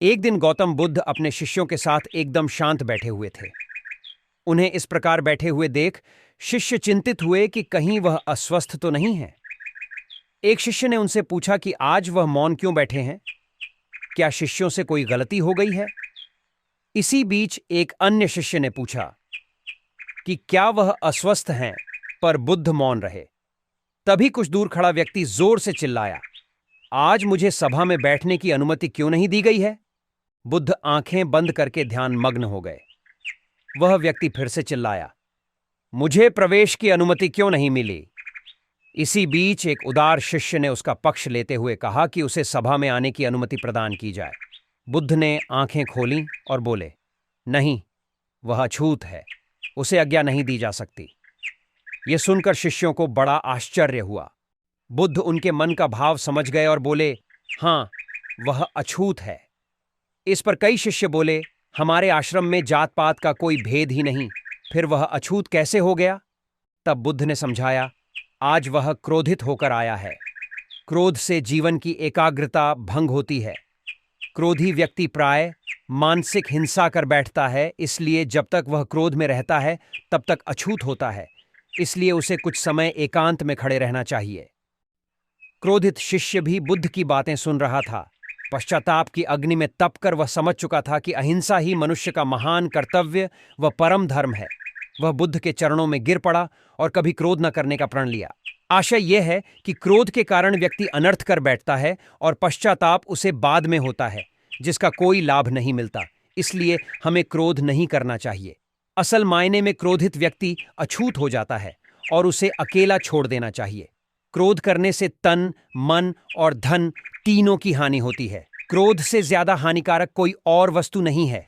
एक दिन गौतम बुद्ध अपने शिष्यों के साथ एकदम शांत बैठे हुए थे। उन्हें इस प्रकार बैठे हुए देख शिष्य चिंतित हुए कि कहीं वह अस्वस्थ तो नहीं है। एक शिष्य ने उनसे पूछा कि आज वह मौन क्यों बैठे हैं? क्या शिष्यों से कोई गलती हो गई है? इसी बीच एक अन्य शिष्य ने पूछा कि क्या वह अस्वस्थ हैं, पर बुद्ध मौन रहे। तभी कुछ दूर खड़ा व्यक्ति जोर से चिल्लाया, आज मुझे सभा में बैठने की अनुमति क्यों नहीं दी गई है? बुद्ध आंखें बंद करके ध्यान मग्न हो गए। वह व्यक्ति फिर से चिल्लाया, मुझे प्रवेश की अनुमति क्यों नहीं मिली? इसी बीच एक उदार शिष्य ने उसका पक्ष लेते हुए कहा कि उसे सभा में आने की अनुमति प्रदान की जाए। बुद्ध ने आंखें खोलीं और बोले, नहीं, वह अछूत है, उसे आज्ञा नहीं दी जा सकती। यह सुनकर शिष्यों को बड़ा आश्चर्य हुआ। बुद्ध उनके मन का भाव समझ गए और बोले, हां, वह अछूत है। इस पर कई शिष्य बोले, हमारे आश्रम में जात पात का कोई भेद ही नहीं, फिर वह अछूत कैसे हो गया? तब बुद्ध ने समझाया, आज वह क्रोधित होकर आया है। क्रोध से जीवन की एकाग्रता भंग होती है। क्रोधी व्यक्ति प्राय मानसिक हिंसा कर बैठता है, इसलिए जब तक वह क्रोध में रहता है तब तक अछूत होता है। इसलिए उसे कुछ समय एकांत में खड़े रहना चाहिए। क्रोधित शिष्य भी बुद्ध की बातें सुन रहा था। पश्चाताप की अग्नि में तपकर वह समझ चुका था कि अहिंसा ही मनुष्य का महान कर्तव्य व परम धर्म है। वह बुद्ध के चरणों में गिर पड़ा और कभी क्रोध न करने का प्रण लिया। आशय यह है कि क्रोध के कारण व्यक्ति अनर्थ कर बैठता है और पश्चाताप उसे बाद में होता है, जिसका कोई लाभ नहीं मिलता। इसलिए हमें क्रोध नहीं करना चाहिए। असल मायने में क्रोधित व्यक्ति अछूत हो जाता है और उसे अकेला छोड़ देना चाहिए। क्रोध करने से तन, मन और धन तीनों की हानि होती है। क्रोध से ज्यादा हानिकारक कोई और वस्तु नहीं है।